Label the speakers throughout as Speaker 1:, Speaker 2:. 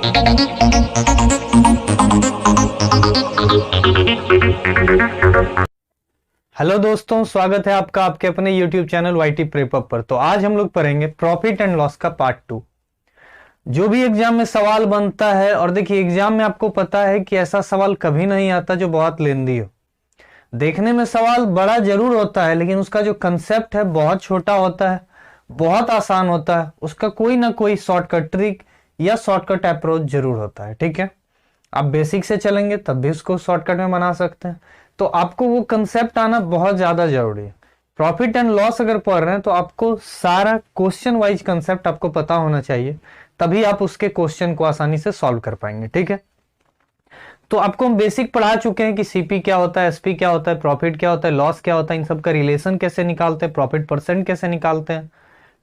Speaker 1: Hello दोस्तों, स्वागत है आपका आपके अपने YouTube चैनल YT प्रेपअप पर। तो आज हम लोग पढ़ेंगे प्रॉफिट एंड लॉस का पार्ट 2। जो भी एग्जाम में सवाल बनता है, और देखिए एग्जाम में आपको पता है कि ऐसा सवाल कभी नहीं आता जो बहुत लेंदी हो। देखने में सवाल बड़ा जरूर होता है, लेकिन उसका जो कंसेप्ट है बहुत छोटा होता है, बहुत आसान होता है। उसका कोई ना कोई शॉर्टकट ट्रिक या शॉर्टकट अप्रोच जरूर होता है। ठीक है, आप बेसिक से चलेंगे तब भी उसको शॉर्टकट में बना सकते हैं। तो आपको वो कंसेप्ट आना बहुत ज्यादा जरूरी है। प्रॉफिट एंड लॉस अगर पढ़ रहे हैं तो आपको सारा क्वेश्चन वाइज कंसेप्ट आपको पता होना चाहिए, तभी आप उसके क्वेश्चन को आसानी से सॉल्व कर पाएंगे। ठीक है, तो आपको हम बेसिक पढ़ा चुके हैं कि सीपी क्या होता है, एसपी क्या होता है, प्रॉफिट क्या होता है, लॉस क्या होता है, इन सब का रिलेशन कैसे निकालते हैं, प्रॉफिट परसेंट कैसे निकालते हैं।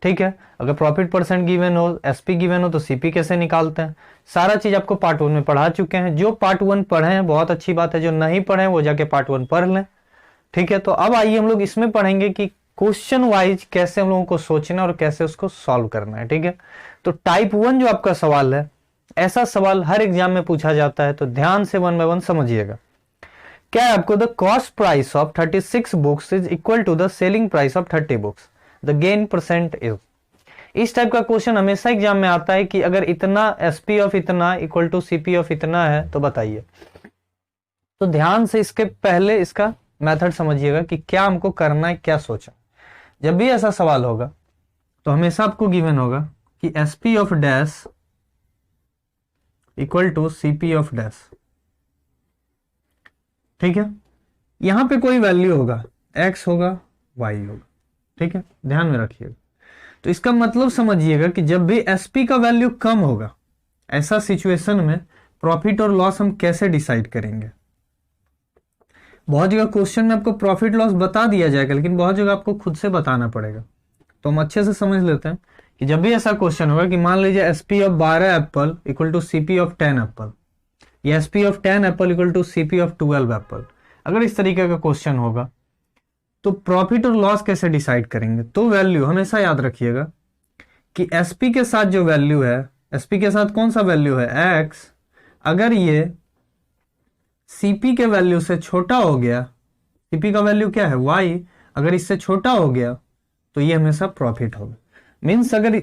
Speaker 1: ठीक है, अगर प्रॉफिट परसेंट गिवन हो, एसपी गिवन हो, तो सीपी कैसे निकालते हैं, सारा चीज आपको पार्ट 1 में पढ़ा चुके हैं। जो पार्ट 1 पढ़े हैं बहुत अच्छी बात है, जो नहीं पढ़े हैं वो जाके पार्ट 1 पढ़ लें। ठीक है, तो अब आइए हम लोग इसमें पढ़ेंगे कि क्वेश्चन वाइज कैसे हम लोगों को सोचना और कैसे उसको सॉल्व करना है। ठीक है, तो टाइप 1 जो आपका सवाल है, ऐसा सवाल हर एग्जाम में पूछा जाता है, तो ध्यान से 1 बाय 1 समझिएगा। क्या है आपको, the cost price of 36 books is equal to the selling price of 30 books, the gain percent is. इस टाइप का क्वेश्चन हमेशा एग्जाम में आता है कि अगर इतना एसपी ऑफ इतना इक्वल टू सीपी ऑफ इतना है तो बताइए। तो ध्यान से इसके पहले इसका मेथड समझिएगा कि क्या हमको करना है, क्या सोचा। जब भी ऐसा सवाल होगा तो हमेशा आपको गिवन होगा कि SP of dash equal to CP of dash. ठीक है, यहां पे कोई वैल्यू होगा, एक्स होगा, वाई होगा। ठीक है, ध्यान में रखिएगा। तो इसका मतलब समझिएगा कि जब भी एसपी का वैल्यू कम होगा, ऐसा सिचुएशन में प्रॉफिट और लॉस हम कैसे डिसाइड करेंगे। बहुत जगह क्वेश्चन में आपको प्रॉफिट लॉस बता दिया जाएगा, लेकिन बहुत जगह आपको खुद से बताना पड़ेगा। तो हम अच्छे से समझ लेते हैं कि जब भी ऐसा क्वेश्चन होगा कि मान लीजिए SP of 12 apple equal to CP of 10 apple, या SP of 10 apple equal to CP of 12 apple, अगर इस तरीके का क्वेश्चन होगा तो प्रॉफिट और लॉस कैसे डिसाइड करेंगे। तो वैल्यू हमेशा याद रखिएगा कि एसपी के साथ जो वैल्यू है, एसपी के साथ कौन सा वैल्यू है, एक्स, अगर ये सीपी के वैल्यू से छोटा हो गया, सीपी का वैल्यू क्या है, वाई, अगर इससे छोटा हो गया तो ये हमेशा प्रॉफिट होगा। मीन्स अगर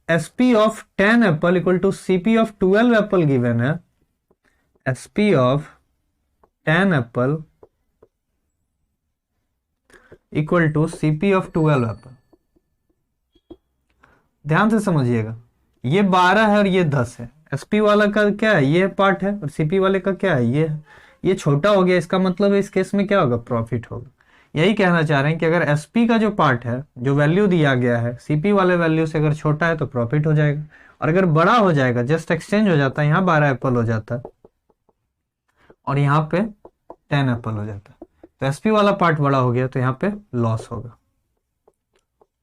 Speaker 1: SP of 10 apple equal to CP of 12 apple given है, SP of 10 apple equal to CP of 12 apple. ध्यान से समझिएगा, ये 12 है और ये 10 है। एसपी वाला का क्या है, ये पार्ट है, और सीपी वाले का क्या है, ये है। ये छोटा हो गया, इसका मतलब है इस केस में क्या होगा, प्रॉफिट होगा। यही कहना चाह रहे हैं कि अगर एसपी का जो पार्ट है, जो वैल्यू दिया गया है, सीपी वाले वैल्यू से अगर छोटा है तो प्रॉफिट हो जाएगा, और अगर बड़ा हो जाएगा, जस्ट एक्सचेंज हो जाता है, यहाँ 12 एप्पल हो जाता है और यहाँ पे 10 एप्पल हो जाता है, तो एसपी वाला पार्ट बड़ा हो गया तो यहाँ पे लॉस होगा।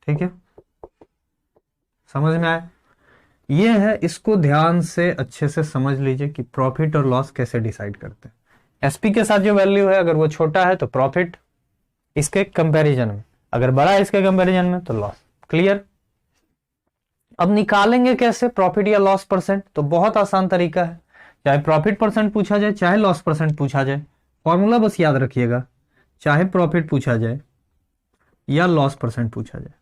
Speaker 1: ठीक है, समझ में आया। ये है, इसको ध्यान से अच्छे से समझ लीजिए कि प्रॉफिट और लॉस कैसे डिसाइड करते हैं। एसपी के साथ जो वैल्यू है, अगर वो छोटा है तो प्रॉफिट इसके कंपैरिजन में, अगर बड़ा है इसके कंपैरिजन में तो लॉस। क्लियर। अब निकालेंगे कैसे प्रॉफिट या लॉस परसेंट, तो बहुत आसान तरीका है। चाहे प्रॉफिट परसेंट पूछा जाए, चाहे लॉस परसेंट पूछा जाए, फॉर्मूला बस याद रखिएगा, चाहे प्रॉफिट पूछा जाए या लॉस परसेंट पूछा जाए,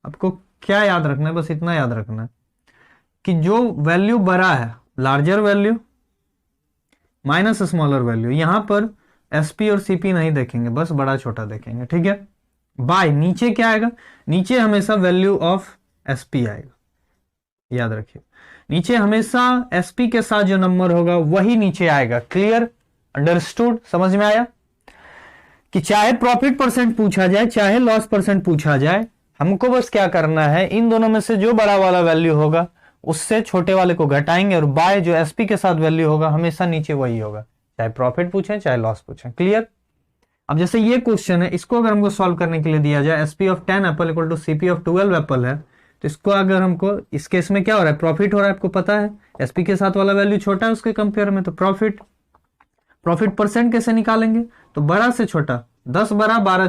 Speaker 1: आपको क्या याद रखना है, बस इतना याद रखना है कि जो वैल्यू बड़ा है, larger value minus smaller value, यहां पर एसपी और सीपी नहीं देखेंगे, बस बड़ा छोटा देखेंगे। ठीक है, बाय नीचे क्या आएगा, नीचे हमेशा वैल्यू ऑफ एसपी आएगा, याद रखिए। नीचे हमेशा एसपी के साथ जो नंबर होगा वही नीचे आएगा। क्लियर, अंडरस्टूड, समझ में आया कि चाहे प्रॉफिट परसेंट पूछा जाए, चाहे लॉस परसेंट पूछा जाए, हमको बस क्या करना है, इन दोनों में से जो बड़ा वाला वैल्यू होगा उससे छोटे वाले को घटाएंगे, और बाय जो एसपी के साथ वैल्यू होगा हमेशा नीचे वही होगा, चाहे प्रॉफिट पूछें चाहे लॉस पूछें। क्लियर। अब जैसे ये क्वेश्चन है, इसको अगर हमको सॉल्व करने के लिए दिया जाए, SP of 10 apple equal to CP of 12 apple है, तो इसको अगर हमको, इस केस में क्या हो रहा है, प्रॉफिट हो रहा है, आपको पता है एसपी के साथ वाला वैल्यू छोटा है उसके कंपेयर में, तो प्रॉफिट परसेंट कैसे निकालेंगे, तो बड़ा से छोटा, 10 बड़ा 12,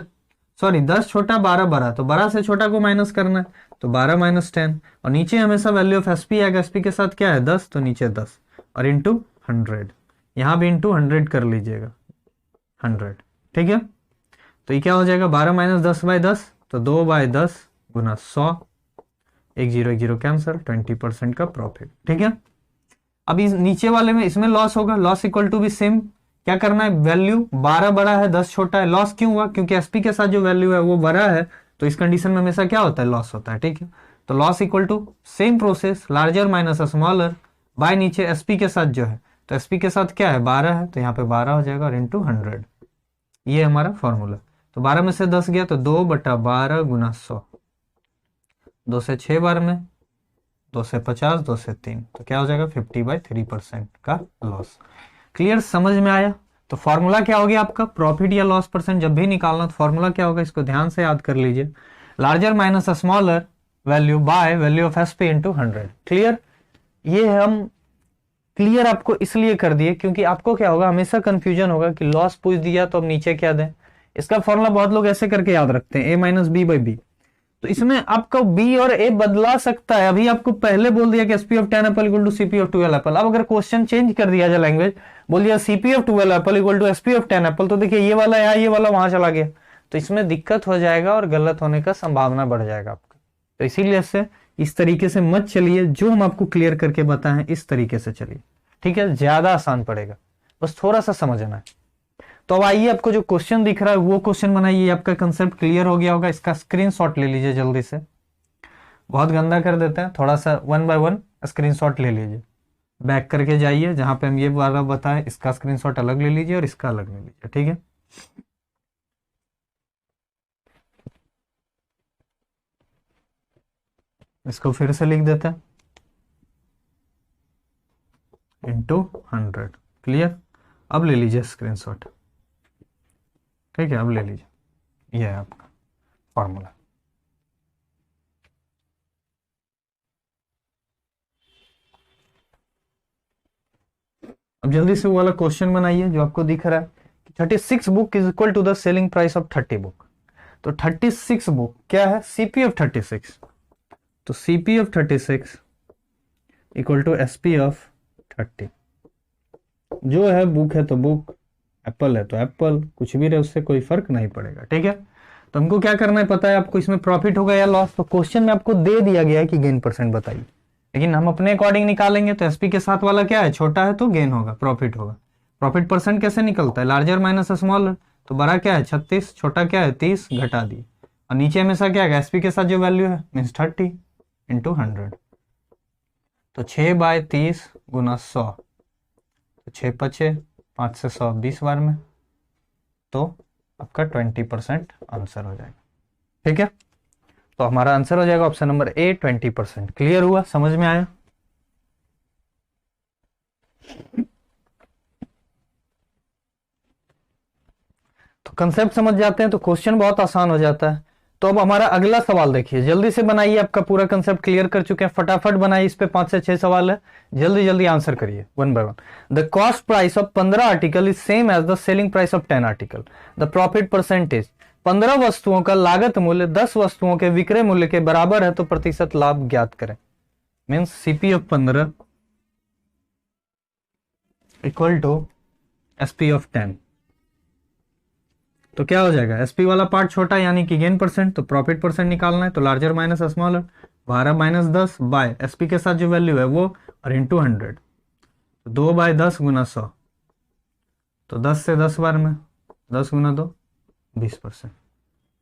Speaker 1: सॉरी 10 छोटा 12 बड़ा, तो बड़ा से छोटा को माइनस करना है, तो 12 माइनस 10, और नीचे हमेशा वैल्यू ऑफ एसपी आएगा, एसपी के साथ क्या है 10, तो नीचे 10, और इंटू 100, यहां भी इंटू 100 कर लीजिएगा, 100, ठीक है। तो ये क्या हो जाएगा 12 माइनस 10/10, तो 2/10 गुना 100, 1 0 कैंसिल, 20% का प्रॉफिट, ठीक है। अब इस नीचे वाले में इसमें लॉस होगा, लॉस इक्वल टू भी सेम, क्या करना है, वैल्यू 12 बड़ा है 10 छोटा है, लॉस क्यों हुआ, क्योंकि एसपी के साथ जो वैल्यू है वो बड़ा है, तो इस कंडीशन में हमेशा क्या होता है, लॉस होता है, ठीक है। तो loss equal to same process, larger minus smaller by नीचे एसपी के साथ जो है, तो एसपी के साथ क्या है 12 है, तो यहाँ पे 12 हो जाएगा और इंटू 100, ये हमारा फॉर्मूला। तो 12 में से 10 गया तो 2/12 गुना 100, 2 से 6 बार में, 2 से 50, 2 से 3, तो क्या हो जाएगा 50/3% का लॉस। क्लियर, समझ में आया। तो फॉर्मूला क्या हो गया आपका, प्रॉफिट या लॉस परसेंट जब भी निकालना तो फॉर्मूला क्या होगा, इसको ध्यान से याद कर लीजिए, larger minus smaller value by value of SP into 100। Clear, ये हम क्लियर आपको इसलिए कर दिए क्योंकि आपको क्या होगा, हमेशा कंफ्यूजन होगा कि लॉस पूछ दिया तो अब नीचे क्या दें। इसका फॉर्मूला बहुत लोग ऐसे करके याद रखते हैं, a minus B by B, तो इसमें आपका b और a बदला सकता है। अभी आपको पहले बोल दिया कि sp of 10 apple equal to cp of 12 apple, अब अगर क्वेश्चन चेंज कर दिया जाए लैंग्वेज, बोल दिया cp of 12 apple equal to sp of 10 apple, तो देखिए ये वाला यहाँ, ये वाला वहां चला गया, तो इसमें दिक्कत हो जाएगा और गलत होने का संभावना बढ़ जाएगा आपका। तो इसीलिए से इस तरीके से मत चलिए, जो हम आपको क्लियर करके बताएं इस तरीके से चलिए, ठीक है, ज्यादा आसान पड़ेगा, बस थोड़ा सा समझना है। तो अब आइए, आपको जो क्वेश्चन दिख रहा है वो क्वेश्चन बनाइए, आपका कंसेप्ट क्लियर हो गया होगा। इसका स्क्रीनशॉट ले लीजिए जल्दी से, बहुत गंदा कर देते हैं, थोड़ा सा 1 बाय 1 स्क्रीनशॉट ले लीजिए, बैक करके जाइए जहां पे हम ये वाला बताएं, इसका स्क्रीनशॉट अलग ले लीजिए और इसका अलग ले लीजिए, ठीक है। इसको फिर से लिख देते हैं, इंटू 100, क्लियर। अब ले लीजिए स्क्रीनशॉट, ठीक है, अब ले लीजिए, ये है आपका फॉर्मूला। अब जल्दी से वो वाला क्वेश्चन बनाइए जो आपको दिख रहा है कि 36 book is equal to the selling price of 30 book. तो 36 बुक क्या है, सीपी ऑफ 36, तो CP of 36 equal to SP of 30। जो है बुक है तो बुक, एप्पल है तो एप्पल, कुछ भी रहे उससे कोई फर्क नहीं पड़ेगा, ठीक है। तो हमको क्या करना है पता है आपको, इसमें प्रॉफिट होगा या लॉस, तो क्वेश्चन में आपको दे दिया गया है कि गेन परसेंट बताइए, लेकिन हम अपने अकॉर्डिंग निकालेंगे। तो एसपी के साथ वाला क्या है, छोटा है तो गेन होगा, प्रॉफिट होगा। प्रॉफिट परसेंट कैसे निकलता है, लार्जर माइनस स्मॉलर, तो बड़ा क्या है 36, छोटा क्या है 30, घटा दिए, और नीचे हमेशा क्या है एसपी के साथ जो वैल्यू है मीन्स 30 इंटू 100, तो 6/30 गुना 100, तो 6 5 5 से 100 20 बार में, तो आपका 20% आंसर हो जाएगा, ठीक है। तो हमारा आंसर हो जाएगा ऑप्शन नंबर ए 20%। क्लियर हुआ, समझ में आया। तो कंसेप्ट समझ जाते हैं तो क्वेश्चन बहुत आसान हो जाता है। तो अब हमारा अगला सवाल देखिए, जल्दी से बनाइए, आपका पूरा कंसेप्ट क्लियर कर चुके हैं, फटाफट बनाइए, इस पे 5 से 6 सवाल है, जल्दी जल्दी आंसर करिए 1 by 1। The cost price of 15 article is same as the selling price of 10 article, the profit percentage, 15 वस्तुओं का लागत मूल्य 10 वस्तुओं के विक्रय मूल्य के बराबर है तो प्रतिशत लाभ ज्ञात करें। Means CP of 15 equal to SP of 10, तो क्या हो जाएगा, एसपी वाला पार्ट छोटा यानी कि गेन परसेंट, तो प्रॉफिट परसेंट निकालना है, तो larger minus smaller, 12 minus 10 by SP के साथ जो वैल्यू है वो, और इंटू 100, तो 2/10 गुना 100, तो 10 से 10 बार में, 10 गुना 2 20%,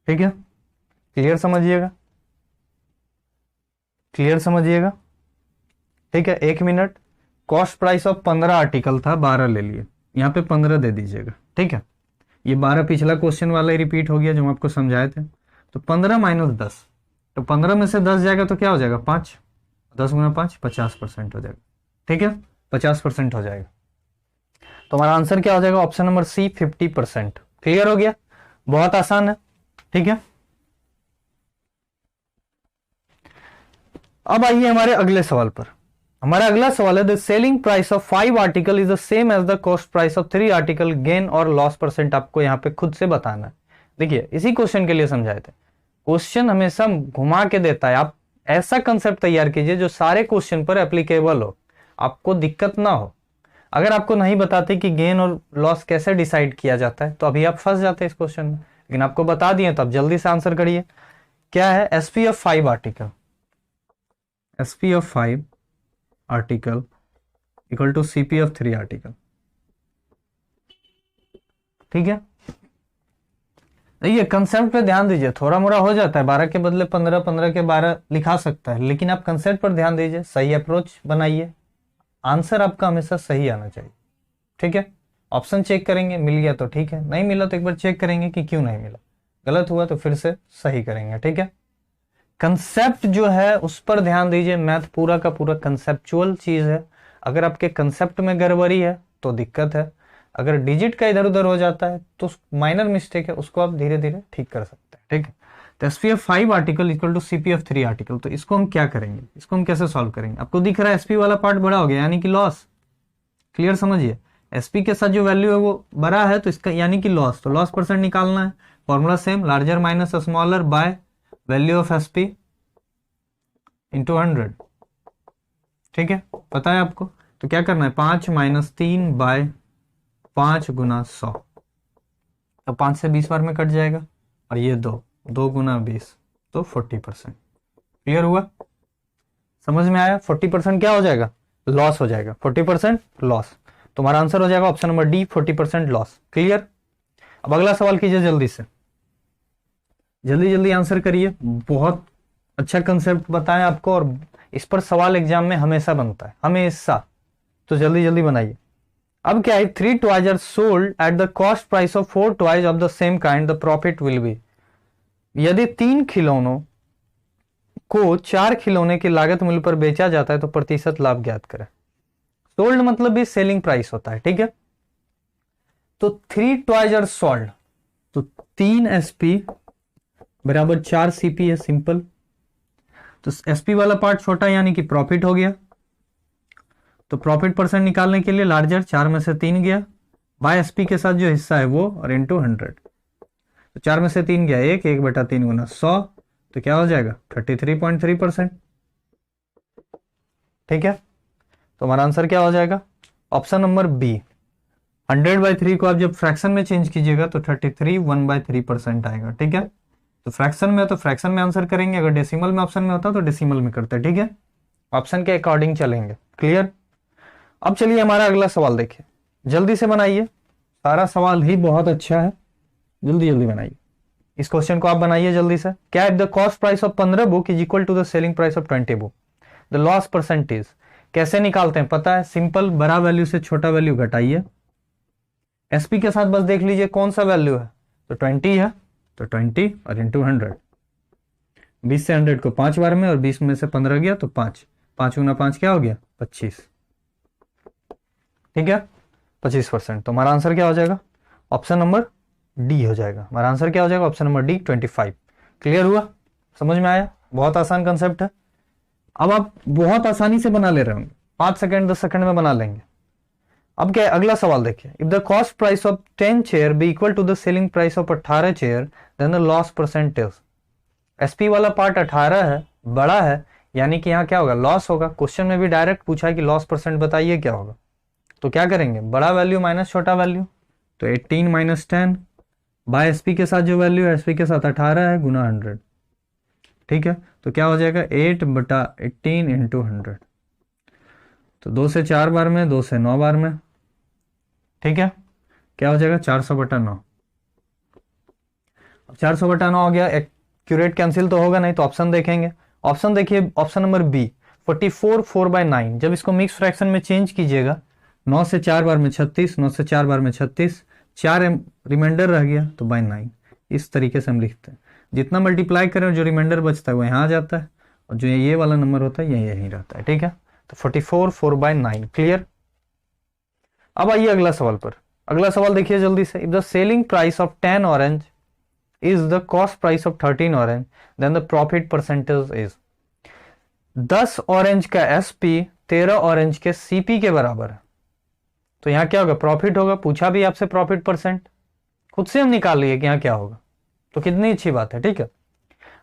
Speaker 1: ठीक है। क्लियर समझिएगा, क्लियर समझिएगा, ठीक है। 1 minute, cost price of 15 article था, 12 ले लिए, यहाँ पे 15 दे दीजिएगा, ठीक है। ये 12 पिछला क्वेश्चन वाला ही रिपीट हो गया जो हम आपको समझाए थे। तो 15 माइनस 10, तो 15 में से 10 जाएगा तो क्या हो जाएगा 5, 10 गुना 5 50% हो जाएगा, ठीक है, 50% हो जाएगा। तो हमारा आंसर क्या हो जाएगा, ऑप्शन नंबर सी 50%। क्लियर हो गया, बहुत आसान है, ठीक है। अब आइए हमारे अगले सवाल पर। हमारा अगला सवाल है, the selling price of 5 article is the same as the cost price of 3 article, gain और लॉस परसेंट आपको यहाँ पे खुद से बताना है। देखिए इसी क्वेश्चन के लिए समझाए थे, क्वेश्चन हमेशा घुमा के देता है, आप ऐसा कंसेप्ट तैयार कीजिए जो सारे क्वेश्चन पर एप्लीकेबल हो, आपको दिक्कत ना हो। अगर आपको नहीं बताते कि गेन और लॉस कैसे डिसाइड किया जाता है तो अभी आप फंस जाते हैं इस क्वेश्चन में, लेकिन आपको बता दिए तो आप जल्दी से आंसर करिए। क्या है? SP of 5 article, SP of 5 article equal to CP of 3 article. ठीक है, ये कंसेप्ट पे ध्यान दीजिए, थोड़ा मोड़ा हो जाता है, 12 के बदले 15, 15 के 12 लिखा सकता है, लेकिन आप कंसेप्ट पर ध्यान दीजिए, सही अप्रोच बनाइए, आंसर आपका हमेशा सही आना चाहिए। ठीक है, ऑप्शन चेक करेंगे, मिल गया तो ठीक है, नहीं मिला तो एक बार चेक करेंगे कि क्यों नहीं मिला, गलत हुआ तो फिर से सही करेंगे। ठीक है, कंसेप्ट जो है उस पर ध्यान दीजिए, मैथ पूरा का पूरा कंसेप्चुअल चीज है, अगर आपके कंसेप्ट में गड़बड़ी है तो दिक्कत है, अगर डिजिट का इधर उधर हो जाता है तो माइनर मिस्टेक है, उसको आप धीरे धीरे ठीक कर सकते हैं। ठीक है, तो SP of 5 article equal to CP of 3 article, तो इसको हम क्या करेंगे, इसको हम कैसे सॉल्व करेंगे? आपको दिख रहा है एसपी वाला पार्ट बड़ा हो गया यानी कि लॉस, क्लियर समझिए, एसपी के साथ जो वैल्यू है वो बड़ा है तो इसका यानी कि लॉस, तो लॉस परसेंट निकालना है, formula same, larger minus smaller by value of SP into 100। ठीक है, पता है आपको, तो क्या करना है, 5 माइनस 3 बाय 5 गुना 100, तो 5 से 20 बार में कट जाएगा, और ये 2 गुना 20 तो 40%। क्लियर हुआ, समझ में आया? 40% क्या हो जाएगा, लॉस हो जाएगा, 40% लॉस, तुम्हारा आंसर हो जाएगा option number D, 40% loss. Clear, अब अगला सवाल कीजिए जल्दी से, जल्दी जल्दी आंसर करिए, बहुत अच्छा कंसेप्ट बताएं आपको, और इस पर सवाल एग्जाम में हमेशा बनता है, हमेशा, तो जल्दी जल्दी बनाइए। अब क्या है, 3 toys are sold at the cost price of 4 toys of the same kind, the profit will be. यदि 3 खिलौनों को 4 खिलौने की लागत मूल्य पर बेचा जाता है तो प्रतिशत लाभ ज्ञात करें। सोल्ड मतलब भी सेलिंग प्राइस होता है। ठीक है, तो 3 टॉयज आर सोल्ड, तो 3 एसपी बराबर 4 सीपी है, सिंपल, तो एसपी वाला पार्ट छोटा यानी कि प्रॉफिट हो गया, तो प्रॉफिट परसेंट निकालने के लिए लार्जर 4 में से 3 गया, बाय एसपी के साथ जो हिस्सा है वो, और इंटू 100, तो 4 में से 3 गया 1, 1/3 गुना 100, तो क्या हो जाएगा 33.3%। ठीक है, तो हमारा आंसर क्या हो जाएगा, ऑप्शन नंबर बी। 100/3 को आप जब फ्रैक्शन में चेंज कीजिएगा तो 33 1/3% आएगा। ठीक है, तो फ्रैक्शन में तो फ्रैक्शन में आंसर करेंगे, अगर डेसिमल में ऑप्शन में होता तो डेसिमल में करते। ठीक है, ऑप्शन के अकॉर्डिंग चलेंगे। क्लियर, अब चलिए हमारा अगला सवाल देखिए, जल्दी से बनाइए, सारा सवाल ही बहुत अच्छा है, जल्दी जल्दी बनाइए, इस क्वेश्चन को आप बनाइए जल्दी से। क्या the cost price of 15 book is equal to the selling price of 20 book, the loss percentage कैसे निकालते हैं, पता है, सिंपल, बड़ा वैल्यू से छोटा वैल्यू घटाइए, एसपी के साथ बस देख लीजिए कौन सा वैल्यू है, तो 20 है, तो 20 और इंटू 100, 20 से 100 को 5 बार में, और 20 में से 15 गया तो 5, 5 गुना 5 क्या हो गया 25। ठीक है, 25%, तो हमारा आंसर क्या हो जाएगा, ऑप्शन नंबर डी हो जाएगा, हमारा आंसर क्या हो जाएगा, ऑप्शन नंबर डी 25। क्लियर हुआ, समझ में आया, बहुत आसान कंसेप्ट है, अब आप बहुत आसानी से बना ले रहे होंगे, 5 सेकंड 10 सेकंड में बना लेंगे। अब क्या है, अगला सवाल देखिए, if the cost price of 10 chair be equal to the selling price of 18 chair then the loss percentage. SP वाला पार्ट 18 है, बड़ा है, यानी कि यहाँ क्या होगा, लॉस होगा, क्वेश्चन में भी डायरेक्ट पूछा है कि लॉस परसेंट बताइए क्या होगा, तो क्या करेंगे, बड़ा वैल्यू माइनस छोटा वैल्यू, तो 18 माइनस 10 बाय एसपी के साथ जो वैल्यू है, एसपी के साथ 18 है, गुना 100। ठीक है, तो क्या हो जाएगा 8/18 इंटू 100, तो 2 से 4 बार में, 2 से 9 बार में। ठीक है, क्या हो जाएगा 400/9, 400/9 हो गया, एक्यूरेट कैंसिल तो होगा नहीं, तो ऑप्शन देखेंगे, ऑप्शन देखिए, ऑप्शन नंबर बी 44 4/9, जब इसको मिक्स फ्रैक्शन में चेंज कीजिएगा, 9 से 4 बार में 36, 9 से 4 बार में 36, 4 रिमाइंडर रह गया तो बाय 9, इस तरीके से हम लिखते हैं, जितना मल्टीप्लाई करें जो रिमाइंडर बचता है वो यहाँ आ जाता है, और जो ये वाला नंबर होता है ये यहीं रहता है। ठीक है, तो 44 4/9। क्लियर, अब आइए अगला सवाल पर, अगला सवाल देखिए जल्दी से, if the selling price of 10 orange is the cost price of 13 orange then the profit percentage is. 10 orange का एसपी 13 ऑरेंज के सीपी के बराबर है, तो यहां क्या होगा, प्रॉफिट होगा, पूछा भी आपसे प्रॉफिट परसेंट, खुद से हम निकाल लिए कि यहां क्या होगा, तो कितनी अच्छी बात है। ठीक है,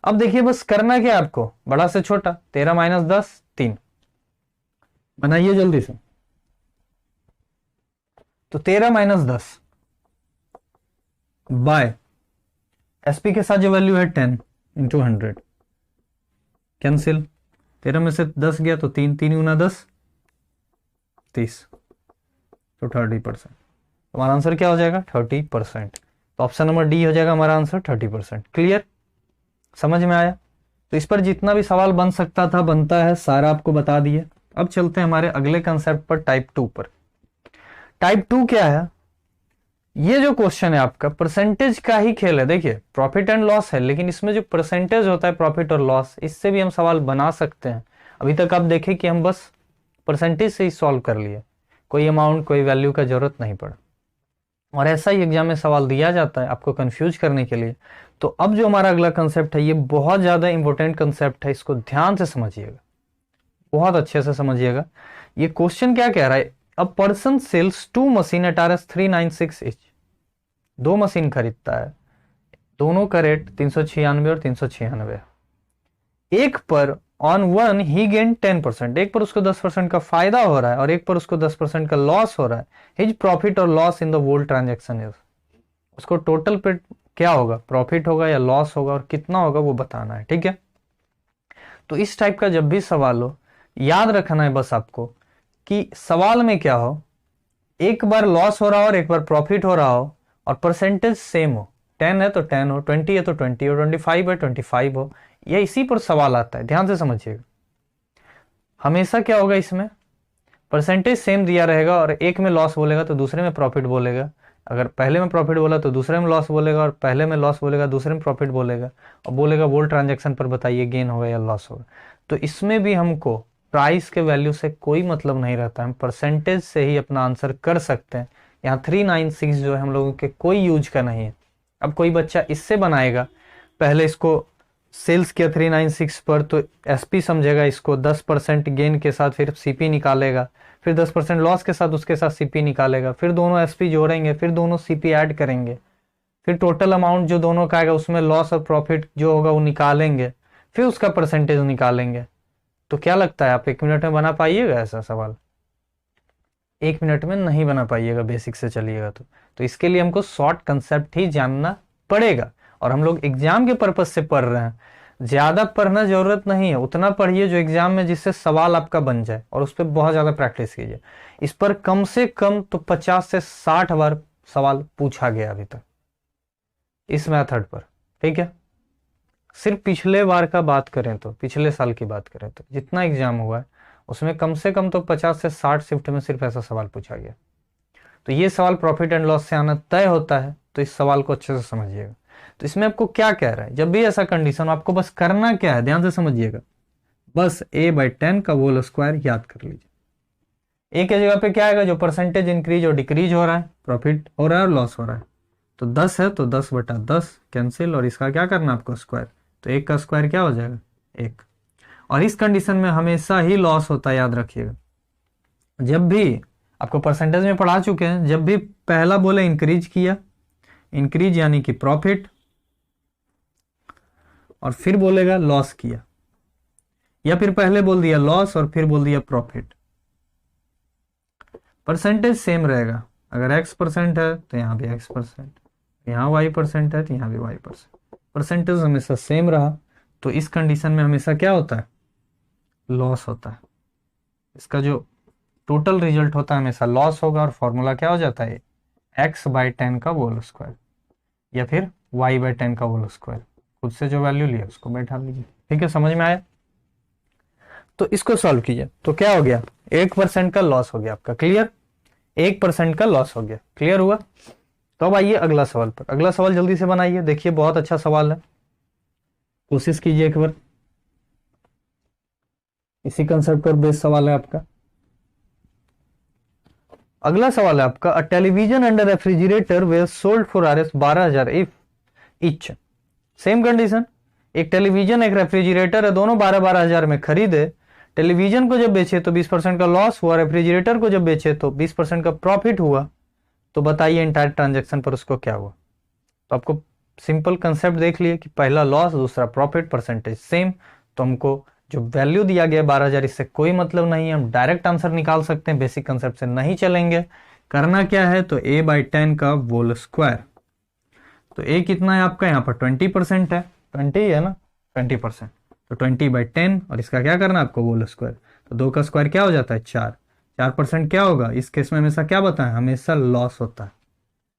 Speaker 1: अब देखिए बस करना क्या है आपको, बड़ा से छोटा, 13 माइनस 10 3, बनाइए जल्दी से, तो 13 माइनस 10 बाय एसपी के साथ जो वैल्यू है 10 इंटू 100 कैंसिल। 13 में से 10 गया तो 3, 3 गुना 10 30, तो 30%। हमारा आंसर क्या हो जाएगा 30%। तो ऑप्शन नंबर डी हो जाएगा हमारा आंसर 30%। क्लियर, समझ में आया? तो इस पर जितना भी सवाल बन सकता था बनता है, सारा आपको बता दिए। अब चलते हैं हमारे अगले कंसेप्ट पर, टाइप 2 पर। टाइप 2 क्या है? ये जो क्वेश्चन है आपका परसेंटेज का ही खेल है। देखिए प्रॉफिट एंड लॉस है, लेकिन इसमें जो परसेंटेज होता है प्रॉफिट और लॉस, इससे भी हम सवाल बना सकते हैं। अभी तक आप देखें कि हम बस परसेंटेज से ही सॉल्व कर लिए, कोई अमाउंट कोई वैल्यू का जरूरत नहीं पड़ा। और ऐसा ही एग्जाम में सवाल दिया जाता है आपको कंफ्यूज करने के लिए। तो अब जो हमारा अगला कंसेप्ट है, ये बहुत ज्यादा इंपॉर्टेंट कंसेप्ट है, इसको ध्यान से समझिएगा, बहुत अच्छे से समझिएगा। ये क्वेश्चन क्या कह रहा है? A person sells 2 machine at Rs 396 each। 2 machine खरीदता है, दोनों का रेट 396 और 396। एक पर ऑन वन ही गेन 10%, एक पर उसको 10% का फायदा हो रहा है और एक पर उसको 10% का लॉस हो रहा है। हिज प्रॉफिट और loss in the whole transaction is, उसको टोटल पे क्या होगा, प्रॉफिट होगा या लॉस होगा और कितना होगा वो बताना है। ठीक है, तो इस टाइप का जब भी सवाल हो, याद रखना है बस आपको कि सवाल में क्या हो, एक बार लॉस हो रहा हो और एक बार प्रॉफिट हो रहा हो और परसेंटेज सेम हो। 10 है तो 10 हो, 20 है तो 20 हो, 25 है 25 हो, ये इसी पर सवाल आता है। ध्यान से समझिएगा, हमेशा क्या होगा इसमें, परसेंटेज सेम दिया रहेगा और एक में लॉस बोलेगा तो दूसरे में प्रॉफिट बोलेगा। अगर पहले में प्रॉफिट बोला तो दूसरे में लॉस बोलेगा, और पहले में लॉस बोलेगा दूसरे में प्रॉफिट बोलेगा, और बोलेगा वोल ट्रांजैक्शन पर बताइए गेन होगा या लॉस होगा। तो इसमें भी हमको प्राइस के वैल्यू से कोई मतलब नहीं रहता, हम परसेंटेज से ही अपना आंसर कर सकते हैं। यहाँ 396 जो है हम लोगों के कोई यूज का नहीं है। अब कोई बच्चा इससे बनाएगा, पहले इसको सेल्स किया 396 पर, तो एसपी समझेगा इसको, 10% गेन के साथ फिर सीपी निकालेगा, फिर 10% लॉस के साथ उसके साथ सीपी निकालेगा, फिर दोनों एसपी जोड़ेंगे, फिर दोनों सीपी ऐड करेंगे, फिर टोटल अमाउंट जो दोनों का आएगा उसमें लॉस और प्रॉफिट जो होगा वो निकालेंगे, फिर उसका परसेंटेज निकालेंगे। तो क्या लगता है आप 1 मिनट में बना पाइएगा ऐसा सवाल? 1 मिनट में नहीं बना पाइएगा, बेसिक से चलिएगा तो इसके लिए हमको शॉर्ट कंसेप्ट ही जानना पड़ेगा। और हम लोग एग्जाम के पर्पज से पढ़ रहे हैं, ज्यादा पढ़ना जरूरत नहीं है, उतना पढ़िए जो एग्जाम में जिससे सवाल आपका बन जाए, और उस पर बहुत ज्यादा प्रैक्टिस कीजिए। इस पर कम से कम तो 50 से 60 बार सवाल पूछा गया अभी तक इस मेथड पर। ठीक है, सिर्फ पिछले बार का बात करें तो, पिछले साल की बात करें तो जितना एग्जाम हुआ है उसमें कम से कम तो 50 से 60 शिफ्ट में सिर्फ ऐसा सवाल पूछा गया। तो ये सवाल प्रॉफिट एंड लॉस से आना तय होता है, तो इस सवाल को अच्छे से समझिएगा। तो इसमें आपको क्या कह रहा है, जब भी ऐसा कंडीशन, आपको बस करना क्या है, ध्यान से समझिएगा, बस a/10 का होल स्क्वायर याद कर लीजिए। a के जगह पे क्या आएगा, जो परसेंटेज इंक्रीज और डिक्रीज हो रहा है, प्रॉफिट हो रहा है और लॉस हो रहा है। तो 10 है तो 10/10 कैंसिल, और इसका क्या करना है आपको स्क्वायर, तो 1 का स्क्वायर क्या हो जाएगा 1। और इस कंडीशन में हमेशा ही लॉस होता है, याद रखिएगा। जब भी आपको परसेंटेज में पढ़ा चुके हैं, जब भी पहला बोले इंक्रीज किया, इंक्रीज यानी कि प्रॉफिट, और फिर बोलेगा लॉस किया, या फिर पहले बोल दिया लॉस और फिर बोल दिया प्रॉफिट, परसेंटेज सेम रहेगा। अगर x% है तो यहाँ भी x%, यहाँ y% है तो यहाँ भी y%, परसेंटेज हमेशा सेम रहा, तो इस कंडीशन में हमेशा क्या होता है, लॉस होता है। इसका जो टोटल रिजल्ट होता है हमेशा लॉस होगा, और फॉर्मूला क्या हो जाता है, x/10 का होल स्क्वायर या फिर y/10 का होल स्क्वायर। खुद से जो वैल्यू लिया उसको बैठा लीजिए। ठीक है, समझ में आया? तो इसको सॉल्व कीजिए, तो क्या हो गया, 1% का लॉस हो गया आपका। क्लियर, 1% का लॉस हो गया। क्लियर हुआ? तो अब आइए अगला सवाल पर। अगला सवाल जल्दी से बनाइए, देखिए बहुत अच्छा सवाल है, कोशिश कीजिए एक बार। इसी कंसेप्ट पर बेस्ड सवाल है आपका। अगला सवाल है आपका, a television and refrigerator way sold for Rs 12,000 if etch. Same condition, एक टेलीविजन एक रेफ्रिजरेटर है, दोनों 12,000 में खरीदे। टेलीविजन को जब बेचे तो 20% का लॉस हुआ, रेफ्रिजरेटर को जब बेचे तो 20% का प्रॉफिट हुआ। तो बताइए इंटायर ट्रांजेक्शन पर उसको क्या हुआ। तो आपको सिंपल कंसेप्ट देख लिए कि पहला लॉस दूसरा प्रॉफिट, परसेंटेज सेम, तो हमको जो वैल्यू दिया गया 12,000 इससे कोई मतलब नहीं है, हम डायरेक्ट आंसर निकाल सकते हैं, बेसिक कंसेप्ट से नहीं चलेंगे। करना क्या है, तो a बाई 10 का होल स्क्वायर। तो a कितना है आपका, यहाँ पर 20% है, 20 है ना, 20%, तो 20/10, और इसका क्या करना है आपको, होल स्क्वायर। तो 2 का स्क्वायर क्या हो जाता है, 4। 4% क्या होगा, इस केस में हमेशा क्या बताएं, हमेशा लॉस होता है।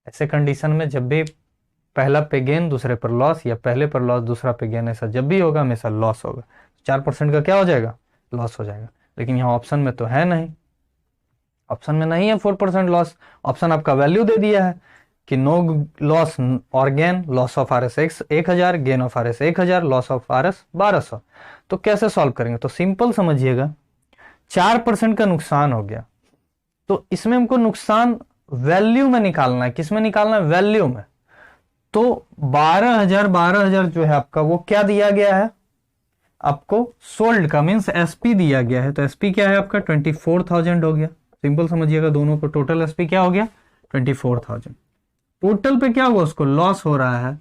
Speaker 1: ऐसे कंडीशन में जब भी पहला पे गेन दूसरे पर लॉस, या पहले पर लॉस दूसरा पे गेन, ऐसा जब भी होगा हमेशा लॉस होगा। 4% का क्या हो जाएगा, लॉस हो जाएगा। लेकिन यहाँ ऑप्शन में तो है नहीं, ऑप्शन में नहीं है 4% लॉस। ऑप्शन आपका वैल्यू दे दिया है कि नो लॉस और gain, loss of R S 1000, gain of R S 1000, loss of R S 1200। तो कैसे सॉल्व करेंगे, तो सिंपल समझिएगा, 4% का नुकसान हो गया, तो इसमें हमको नुकसान वैल्यू में निकालना है। किस में निकालना है, वैल्यू में। तो 12,000 जो है आपका, वो क्या दिया गया है आपको, सोल्ड का मीन्स एसपी दिया गया है। तो एसपी क्या है आपका, 24,000 हो गया। सिंपल समझिएगा, दोनों को टोटल एसपी क्या हो गया, 24,000। टोटल पे क्या हुआ, उसको लॉस हो रहा है,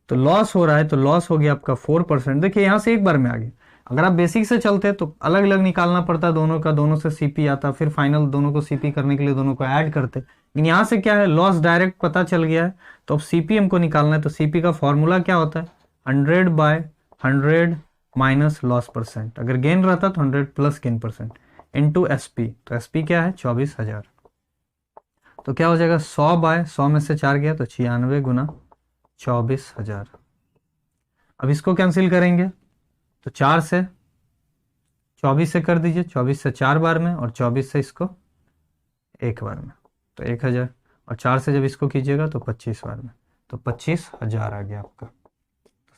Speaker 1: तो लॉस हो रहा है, तो लॉस हो गया आपका 4%। देखिए यहां से एक बार में आ गया। अगर आप बेसिक से चलते तो अलग अलग निकालना पड़ता दोनों का, दोनों से सीपी आता, फिर फाइनल दोनों को सीपी करने के लिए दोनों को ऐड करते। लेकिन यहाँ से क्या है, लॉस डायरेक्ट पता चल गया है, तो अब सीपी हमको निकालना है। तो सीपी का फॉर्मूला क्या होता है, 100/100 माइनस लॉस परसेंट। अगर गेन रहता तो 100 plus gain percent into SP. तो एसपी क्या है, 24,000। तो क्या हो जाएगा, 100/100 में से 4 गया तो 96 गुना 24,000। अब इसको कैंसिल करेंगे, तो 4 से 24 से कर दीजिए, 24 से 4 बार में, और 24 से इसको 1 बार में, तो 1,000। और 4 से जब इसको कीजिएगा तो 25 बार में, तो 25,000 आ गया आपका।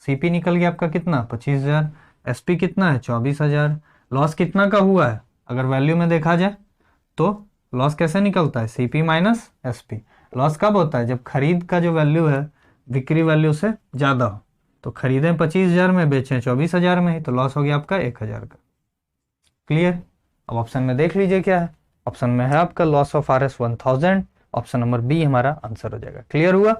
Speaker 1: सीपी निकल गया आपका कितना, 25,000। एसपी कितना है, 24,000। लॉस कितना का हुआ है, अगर वैल्यू में देखा जाए तो लॉस कैसे निकलता है, सीपी माइनस एसपी। लॉस कब होता है, जब खरीद का जो वैल्यू है बिक्री वैल्यू से ज्यादा हो। तो खरीदें 25,000 में, बेचें 24,000 में ही, तो लॉस हो गया आपका 1,000 का। क्लियर। अब ऑप्शन में देख लीजिए क्या है, ऑप्शन में है आपका loss of R S 1000। Option number B हमारा आंसर हो जाएगा। क्लियर हुआ,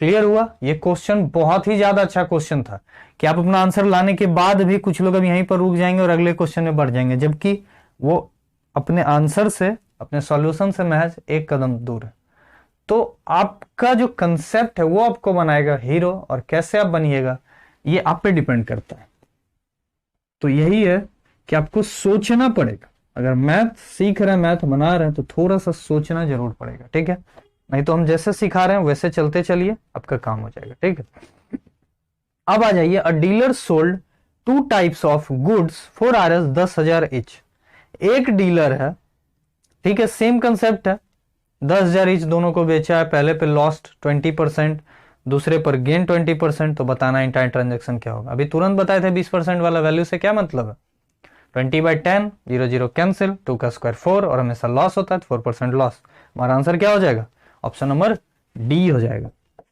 Speaker 1: क्लियर हुआ। ये क्वेश्चन बहुत ही ज्यादा अच्छा क्वेश्चन था कि आप अपना आंसर लाने के बाद भी कुछ लोग अब यहीं पर रुक जाएंगे और अगले क्वेश्चन में बढ़ जाएंगे, जबकि वो अपने आंसर से, अपने सॉल्यूशन से महज एक कदम दूर है। तो आपका जो कंसेप्ट है वो आपको बनाएगा हीरो, और कैसे आप बनिएगा ये आप पे डिपेंड करता है। तो यही है कि आपको सोचना पड़ेगा। अगर मैथ सीख रहे हैं, मैथ बना रहे हैं, तो थोड़ा सा सोचना जरूर पड़ेगा, ठीक है। नहीं तो हम जैसे सिखा रहे हैं वैसे चलते चलिए, आपका काम हो जाएगा, ठीक है। अब आ जाइए, अ dealer sold 2 types of goods for RS 10,000 each. एक डीलर है, ठीक है, सेम कंसेप्ट है, 10,000 ईच दोनों को बेचा है। पहले पे लॉस्ट 20%, दूसरे पर गेन 20%। तो बताना इंटायर ट्रांजेक्शन क्या होगा। अभी तुरंत बताए थे 20% वाला वैल्यू से क्या मतलब है, 20/10, 0 कैंसिल, 2 का स्क्वायर 4, और हमेशा लॉस होता है, 4% लॉस। हमारा आंसर क्या हो जाएगा, ऑप्शन नंबर डी हो जाएगा,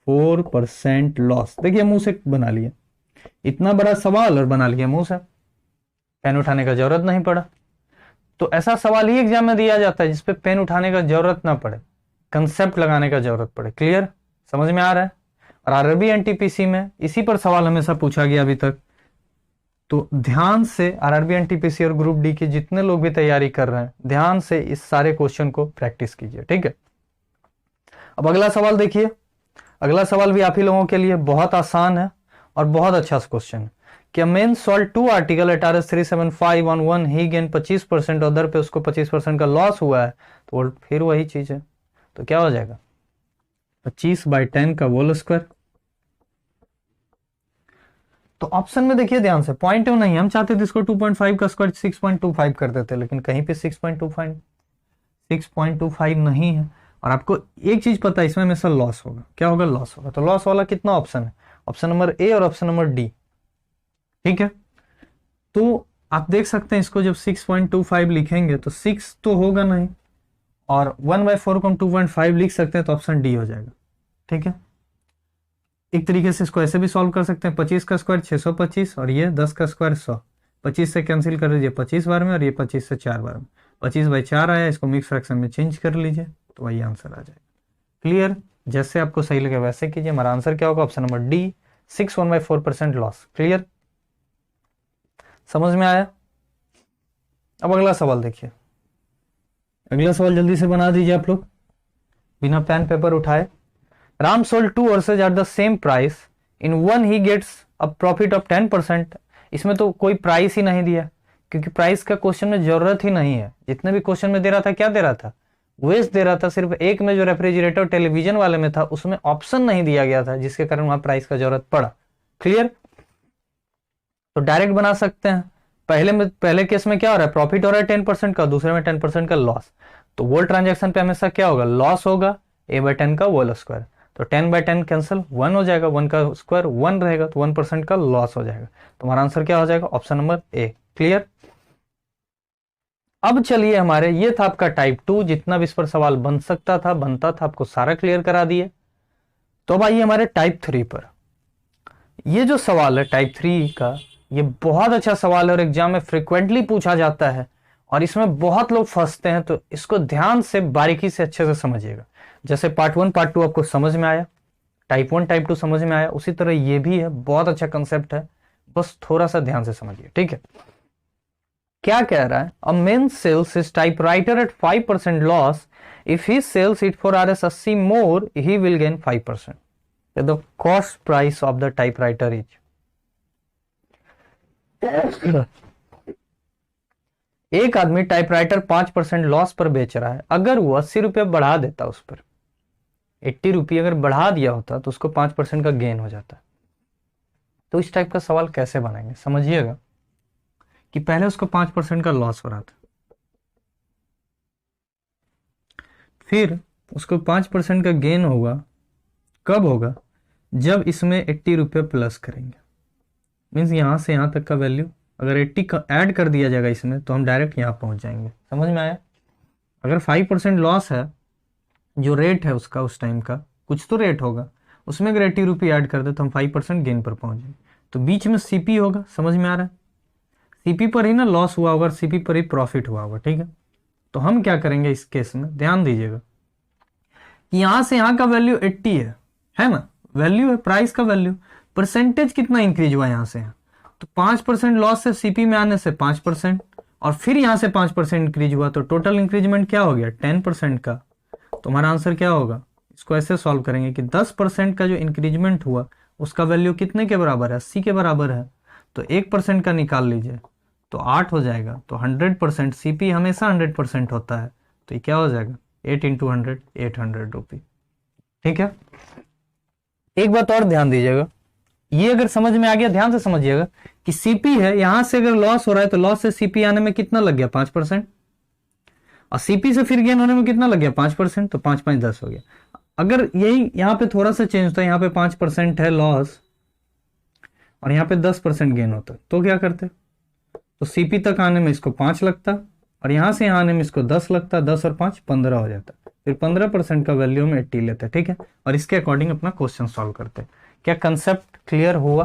Speaker 1: 4% लॉस। देखिए मुंह से बना लिया, इतना बड़ा सवाल और बना लिया मुंह से, पेन उठाने का जरूरत नहीं पड़ा। तो ऐसा सवाल ही एग्जाम में दिया जाता है जिसपे पेन उठाने का जरूरत ना पड़े, कंसेप्ट लगाने का जरूरत पड़े। क्लियर, समझ में आ रहा है। और आरआरबी एनटीपीसी में इसी पर सवाल हमेशा पूछा गया अभी तक। तो ध्यान से आरआरबी एनटीपीसी और ग्रुप डी की जितने लोग भी तैयारी कर रहे हैं, ध्यान से इस सारे क्वेश्चन को प्रैक्टिस कीजिए, ठीक है। अब अगला सवाल देखिए, अगला सवाल भी आप ही लोगों के लिए बहुत आसान है और बहुत अच्छा क्वेश्चन है। कि men sold 2 article at R S 375 on 1, he gain 25%, उधर पे उसको 25% का लॉस हुआ है। तो फिर वही चीज है, तो क्या हो जाएगा, 25/10 का होल स्क्वायर। तो ऑप्शन में देखिए ध्यान से, पॉइंट नहीं, हम चाहते थे इसको 2.5 का स्क्वायर 6.25 कर देते, लेकिन कहीं पे 6.25 नहीं है। और आपको एक चीज पता है, इसमें हमेशा लॉस होगा। क्या होगा, लॉस होगा। तो लॉस वाला कितना ऑप्शन है, ऑप्शन नंबर ए और ऑप्शन नंबर डी, ठीक है। तो आप देख सकते हैं इसको जब 6.25 लिखेंगे तो 6 तो होगा नहीं, और 1/4 को हम 2.5 लिख सकते हैं, तो ऑप्शन डी हो जाएगा, ठीक है। एक तरीके से इसको ऐसे भी सॉल्व कर सकते हैं, 25 का स्क्वायर 625, और ये 10 का स्क्वायर 100। 25 से कैंसिल कर लीजिए 25 बार में, और ये 25 से 4 बार में, 25/4 आया। इसको मिक्स फ्रैक्शन में चेंज कर लीजिए, तो वही आंसर आ जाएगा। क्लियर, जैसे आपको सही लगे वैसे कीजिए। हमारा आंसर क्या होगा, option number D, 6 1/4% loss. Clear. समझ में आया? अब अगला सवाल देखिए, अगला सवाल जल्दी से बना दीजिए आप लोग बिना पेन पेपर उठाए। Ram sold 2 horses at the same price, in one he gets a profit of 10%। इसमें तो कोई प्राइस ही नहीं दिया, क्योंकि प्राइस का क्वेश्चन में जरूरत ही नहीं है। जितने भी क्वेश्चन में दे रहा था क्या दे रहा था, वेस्ट दे रहा था। सिर्फ एक में जो रेफ्रिजरेटर टेलीविजन वाले में था उसमें ऑप्शन नहीं दिया गया था, जिसके कारण वहां प्राइस का जरूरत पड़ा। क्लियर? तो डायरेक्ट बना सकते हैं। पहले केस में क्या हो रहा है, प्रॉफिट हो रहा है 10% का, दूसरे में 10% का लॉस। तो वोल ट्रांजैक्शन पे हमेशा क्या होगा, लॉस होगा, a/10 का वोल स्क्वायर। तो 10/10 कैंसिल, 1 हो जाएगा, 1 का स्क्वायर 1 रहेगा, तो 1% का लॉस हो जाएगा। तो हमारा आंसर क्या हो जाएगा, ऑप्शन नंबर ए। क्लियर? अब चलिए, हमारे ये था आपका टाइप 2, जितना भी इस पर सवाल बन सकता था बनता था, आपको सारा क्लियर करा दिए। तो अब आइए हमारे टाइप 3 पर। ये जो सवाल है टाइप 3 का, ये बहुत अच्छा सवाल है और एग्जाम में फ्रिक्वेंटली पूछा जाता है और इसमें बहुत लोग फंसते हैं। तो इसको ध्यान से बारीकी से अच्छे से समझिएगा। जैसे पार्ट 1 पार्ट 2 आपको समझ में आया, टाइप 1 टाइप 2 समझ में आया, उसी तरह ये भी है। बहुत अच्छा कंसेप्ट है, बस थोड़ा सा ध्यान से समझिए। ठीक है, क्या कह रहा है, a man sells his typewriter at 5% loss, if he sells it for Rs80 more he will gain 5%। The cost price of the typewriter is. एक आदमी टाइपराइटर 5% लॉस पर बेच रहा है। अगर वो 80 रुपये बढ़ा देता, उस पर 80 रुपये अगर बढ़ा दिया होता तो उसको 5% का गेन हो जाता। तो इस टाइप का सवाल कैसे बनाएंगे, समझिएगा कि पहले उसको 5% का लॉस हो रहा था, फिर उसको 5% का गेन होगा। कब होगा, जब इसमें 80 रुपये प्लस करेंगे। मीन्स यहां से यहां तक का वैल्यू अगर 80 का ऐड कर दिया जाएगा इसमें, तो हम डायरेक्ट यहां पहुंच जाएंगे। समझ में आया? अगर 5% लॉस है, जो रेट है उसका उस टाइम का, कुछ तो रेट होगा, उसमें अगर 80 रुपये ऐड कर दे तो हम 5% गेन पर पहुंच जाएंगे। तो बीच में सीपी होगा। समझ में आ रहा है? सीपी पर ही ना लॉस हुआ होगा, सीपी पर ही प्रॉफिट हुआ होगा। ठीक है, तो हम क्या करेंगे इस केस में, ध्यान दीजिएगा कि यहां से यहां का वैल्यू 80 है ना, वैल्यू है प्राइस का वैल्यू। परसेंटेज कितना इंक्रीज हुआ यहां से, तो 5% लॉस से सीपी में आने से 5%, और फिर यहां से 5% इंक्रीज हुआ, तो टोटल इंक्रीजमेंट क्या हो गया, 10% का। तो हमारा आंसर क्या होगा, इसको ऐसे सॉल्व करेंगे कि 10% का जो इंक्रीजमेंट हुआ उसका वैल्यू कितने के बराबर है, 80 के बराबर है। तो 1% का निकाल लीजिए तो 8 हो जाएगा। तो 100%, सीपी हमेशा 100% होता है, तो ये क्या हो जाएगा, 8 इंटू 100, 800 रुपये। ठीक है, एक बात और ध्यान दीजिएगा, ये अगर समझ में आ गया, ध्यान से समझिएगा कि सीपी है, यहां से अगर लॉस हो रहा है तो लॉस से सीपी आने में कितना लग गया, 5%, और सीपी से फिर गेन होने में कितना लग गया, 5%, तो 5 5 10 हो गया। अगर यही यहां पे थोड़ा सा चेंज होता है, यहां पे 5% है लॉस और यहां पे 10% गेन होता, तो क्या करते, तो सीपी तक आने में इसको 5 लगता और यहां से यहां आने में इसको 10 लगता, 10 और 5 15 हो जाता। फिर 15% का वैल्यू में 80 लेते। ठीक है, और इसके अकॉर्डिंग अपना क्वेश्चन सॉल्व करते। क्या कंसेप्ट क्लियर हुआ?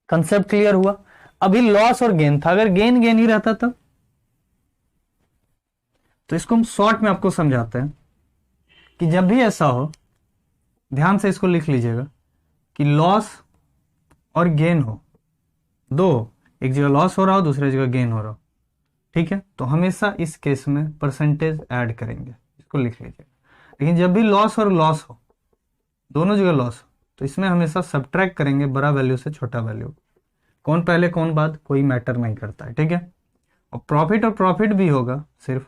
Speaker 1: कंसेप्ट क्लियर हुआ? अभी लॉस और गेन था, अगर गेन गेन ही रहता तब, तो इसको हम शॉर्ट में आपको समझाते हैं कि जब भी ऐसा हो, ध्यान से इसको लिख लीजिएगा कि लॉस और गेन हो, दो, एक जगह लॉस हो रहा हो दूसरी जगह गेन हो रहा हो। ठीक है, तो हमेशा इस केस में परसेंटेज ऐड करेंगे, इसको लिख लीजिएगा। लेकिन जब भी लॉस और लॉस हो, दोनों जगह लॉस हो, तो इसमें हमेशा सब्ट्रैक्ट करेंगे बड़ा वैल्यू से छोटा वैल्यू। कौन पहले कौन बाद कोई मैटर नहीं करता है। ठीक है, और प्रॉफिट भी होगा सिर्फ,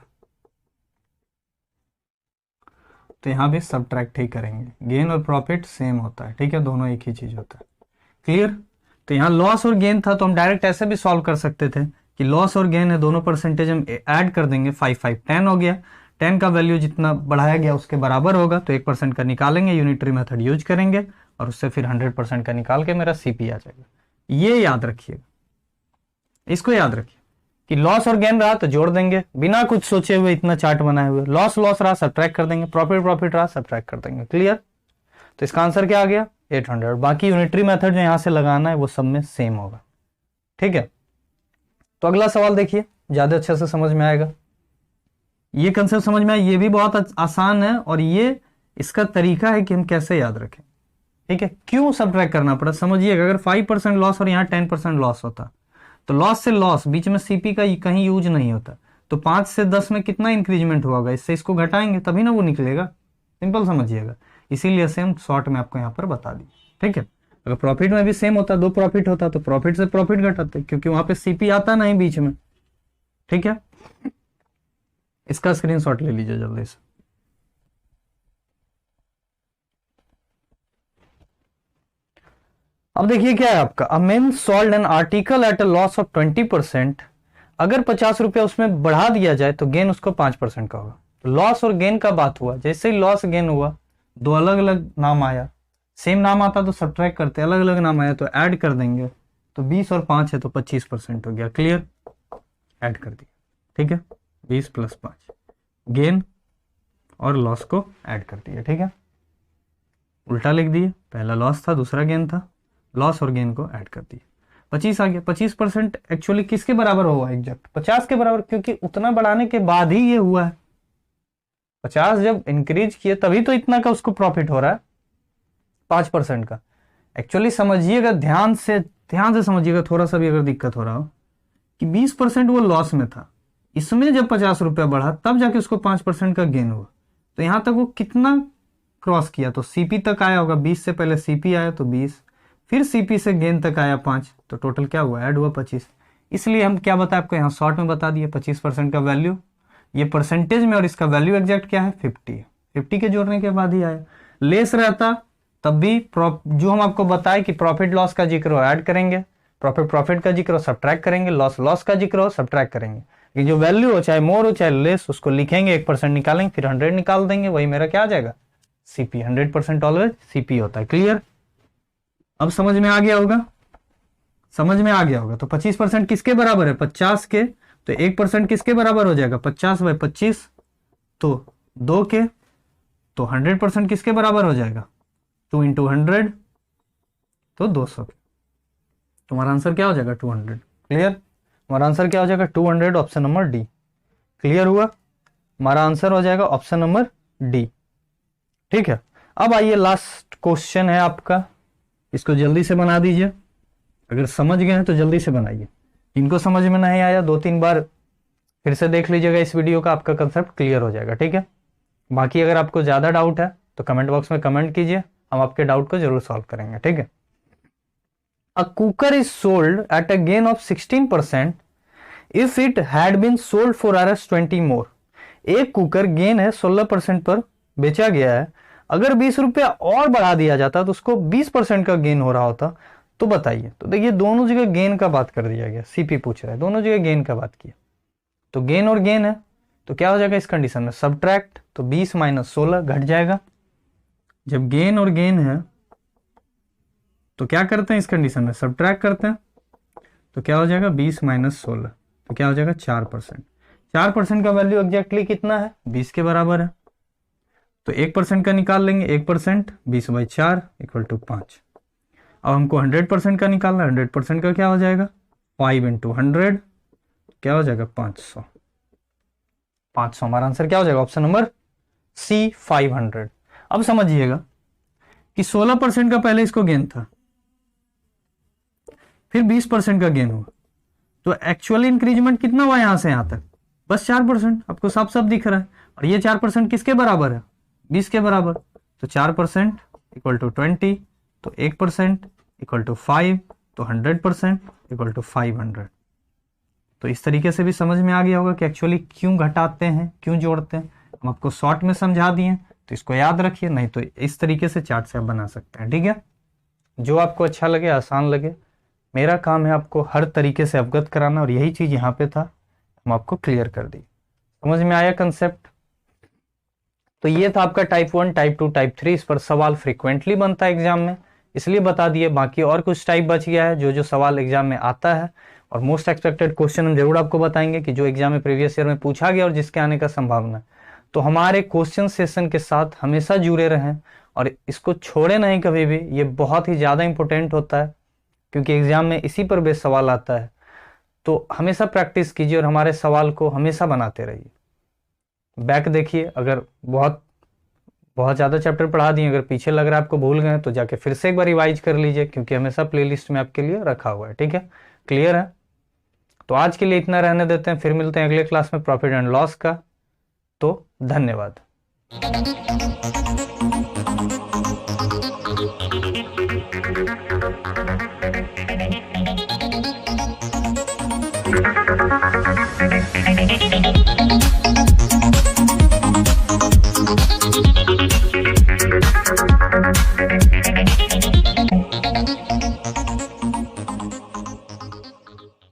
Speaker 1: तो यहां भी सब्ट्रैक्ट ही करेंगे। गेन और प्रॉफिट सेम होता है। ठीक है, दोनों एक ही चीज होता है। क्लियर? तो यहाँ लॉस और गेन था तो हम डायरेक्ट ऐसे भी सॉल्व कर सकते थे कि लॉस और गेन है, दोनों परसेंटेज हम ऐड कर देंगे, 5 5 10 हो गया। 10 का वैल्यू जितना बढ़ाया गया उसके बराबर होगा, तो 1% का निकालेंगे, यूनिटरी मेथड यूज करेंगे और उससे फिर 100% का निकाल के मेरा सीपी आ जाएगा। ये याद रखिएगा, इसको याद रखिए कि लॉस और गेन रहा तो जोड़ देंगे बिना कुछ सोचे हुए, इतना चार्ट बनाए हुए। लॉस लॉस रहा सब्ट्रैक्ट कर देंगे, प्रॉफिट रहा सब्ट्रैक्ट कर देंगे। क्लियर? तो इसका आंसर क्या आ गया, 800। बाकी यूनिटरी मेथड जो यहां से लगाना है वो सब में सेम होगा। ठीक है, तो अगला सवाल देखिए, ज्यादा अच्छे से समझ में आएगा। ये कंसेप्ट समझ में आया, ये भी बहुत आसान है और ये इसका तरीका है कि हम कैसे याद रखें। ठीक है, क्यों सब्ट्रैक्ट करना पड़ा समझिएगा। अगर 5% लॉस और यहाँ 10% लॉस होता तो लॉस से लॉस, बीच में सीपी का कहीं यूज नहीं होता। तो 5 से 10 में कितना इंक्रीजमेंट हुआ होगा, इससे इसको घटाएंगे तभी ना वो निकलेगा। सिंपल समझिएगा, इसीलिए सेम शॉर्ट में आपको यहाँ पर बता दी। ठीक है, अगर प्रॉफिट में भी सेम होता, 2 प्रॉफिट होता तो प्रॉफिट से प्रॉफिट घटाते, क्योंकि वहां पे सीपी आता नहीं बीच में। ठीक है, इसका स्क्रीनशॉट ले लीजिए जल्दी से। अब देखिए क्या है आपका, a man sold an article at a loss of 20%। अगर 50 रुपया उसमें बढ़ा दिया जाए तो गेन उसको 5% का होगा। तो लॉस और गेन का बात हुआ, जैसे ही लॉस गेन हुआ, दो अलग अलग नाम आया, सेम नाम आता तो सब्ट्रैक्ट करते, अलग अलग नाम आया तो ऐड कर देंगे। तो 20 और 5 है तो 25% हो गया। क्लियर, ऐड कर दिया। ठीक है, 20 + 5, गेन और लॉस को ऐड कर दिया। ठीक है, उल्टा लिख दिए, पहला लॉस था दूसरा गेन था, लॉस और गेन को ऐड कर दिए, 25 आ गया। 25% एक्चुअली किसके बराबर हुआ, एग्जैक्ट 50 के बराबर, क्योंकि उतना बढ़ाने के बाद ही ये हुआ है। 50 जब इंक्रीज किए तभी तो इतना का उसको प्रॉफिट हो रहा है, 5% का। एक्चुअली समझिएगा, ध्यान से समझिएगा, थोड़ा सा भी अगर दिक्कत हो रहा हो कि 20% वो लॉस में था, इसमें जब 50 रुपया बढ़ा तब जाके उसको 5% का गेन हुआ। तो यहां तक वो कितना क्रॉस किया, तो सीपी तक आया होगा। 20 से पहले सीपी आया तो 20, फिर सीपी से गेन तक आया 5, तो टोटल क्या हुआ, ऐड हुआ 25। इसलिए हम क्या बताए आपको, यहाँ शॉर्ट में बता दिए 25% का वैल्यू, ये परसेंटेज में, और इसका वैल्यू एग्जैक्ट क्या है 50। 50 के जोड़ने के बाद ही आया। लेस रहता तब भी जो हम आपको बताए कि प्रॉफिट लॉस का जिक्र हो ऐड करेंगे, प्रॉफिट का जिक्र हो सब्ट्रैक्ट करेंगे, लॉस का जिक्र हो सब्ट्रैक्ट करेंगे। कि जो वैल्यू हो, चाहे मोर हो चाहे लेस, उसको लिखेंगे, 1% निकालेंगे, फिर 100 निकाल देंगे, वही मेरा क्या आ जाएगा, सीपी। 100% ऑलवेज सीपी होता है। क्लियर, अब समझ में आ गया होगा, समझ में आ गया होगा। तो 25% किसके बराबर है, 50 के। तो 1% किसके बराबर हो जाएगा, 50/25, तो 2 के। तो 100% किसके बराबर हो जाएगा, 2 × 100, तो 200 के। तुम्हारा आंसर क्या हो जाएगा, 200। क्लियर, हमारा आंसर क्या हो जाएगा, 200, ऑप्शन नंबर डी। क्लियर हुआ, हमारा आंसर हो जाएगा ऑप्शन नंबर डी। ठीक है, अब आइए लास्ट क्वेश्चन है आपका, इसको जल्दी से बना दीजिए। अगर समझ गए हैं तो जल्दी से बनाइए, इनको समझ में नहीं आया 2-3 बार फिर से देख लीजिएगा इस वीडियो का, आपका कंसेप्ट क्लियर हो जाएगा। ठीक है, बाकी अगर आपको ज्यादा डाउट है तो कमेंट बॉक्स में कमेंट कीजिए, हम आपके डाउट को जरूर सॉल्व करेंगे। ठीक है, a cooker is sold at a gain of 16% if it had been sold for Rs20 more. एक कुकर गेन है 16% पर बेचा गया है, अगर 20 रुपया और बढ़ा दिया जाता तो उसको 20% का गेन हो रहा होता, तो बताइए। तो देखिए दोनों जगह गेन का बात कर दिया गया, सीपी पूछ रहा है, दोनों जगह गेन का बात किया। तो गेन और गेन है तो क्या हो जाएगा इस कंडीशन में, सब्ट्रैक्ट, तो 20 - 16 घट जाएगा। जब गेन और गेन है तो क्या करते हैं इस कंडीशन में, सब्ट्रैक्ट करते हैं। तो क्या हो जाएगा 20 - 16, तो क्या हो जाएगा 4%। 4% का वैल्यू एग्जैक्टली कितना है, 20 के बराबर है। तो 1% का निकाल लेंगे, 1% 20/4 = 5। अब हमको 100% का निकालना है, 100% का क्या हो जाएगा, 5 × 100, क्या हो जाएगा 500। 500 हमारा आंसर क्या हो जाएगा, ऑप्शन नंबर सी 500। अब समझिएगा कि 16% का पहले इसको गेन था, फिर 20% का गेन हुआ, तो एक्चुअली इंक्रीजमेंट कितना हुआ यहां से यहां तक, बस 4%। आपको साफ साफ दिख रहा है। और ये 4% किसके बराबर है, 20 के बराबर। तो 4% = 20, तो 1% = 5, तो 100% = 500। तो इस तरीके से भी समझ में आ गया होगा कि एक्चुअली क्यों घटाते हैं, क्यों जोड़ते हैं। हम आपको शॉर्ट में समझा दिए, तो इसको याद रखिए, नहीं तो इस तरीके से चार्ट से आप बना सकते हैं। ठीक है, जो आपको अच्छा लगे, आसान लगे, मेरा काम है आपको हर तरीके से अवगत कराना, और यही चीज यहाँ पे था, हम आपको क्लियर कर दी। समझ में आया कंसेप्ट। तो ये था आपका टाइप 1, टाइप 2, टाइप 3। इस पर सवाल फ्रीक्वेंटली बनता है एग्जाम में, इसलिए बता दिए। बाकी और कुछ टाइप बच गया है जो सवाल एग्जाम में आता है, और मोस्ट एक्सपेक्टेड क्वेश्चन हम जरूर आपको बताएंगे कि जो एग्जाम में प्रीवियस ईयर में पूछा गया और जिसके आने का संभावना है। तो हमारे क्वेश्चन सेशन के साथ हमेशा जुड़े रहें, और इसको छोड़े नहीं कभी भी, ये बहुत ही ज्यादा इंपॉर्टेंट होता है, क्योंकि एग्जाम में इसी पर बेस सवाल आता है। तो हमेशा प्रैक्टिस कीजिए और हमारे सवाल को हमेशा बनाते रहिए। बैक देखिए, अगर बहुत ज़्यादा चैप्टर पढ़ा दिए, अगर पीछे लग रहा है आपको भूल गए, तो जाके फिर से एक बार रिवाइज कर लीजिए, क्योंकि हमेशा प्लेलिस्ट में आपके लिए रखा हुआ है। ठीक है, क्लियर है। तो आज के लिए इतना रहने देते हैं, फिर मिलते हैं अगले क्लास में प्रॉफिट एंड लॉस का। तो धन्यवाद।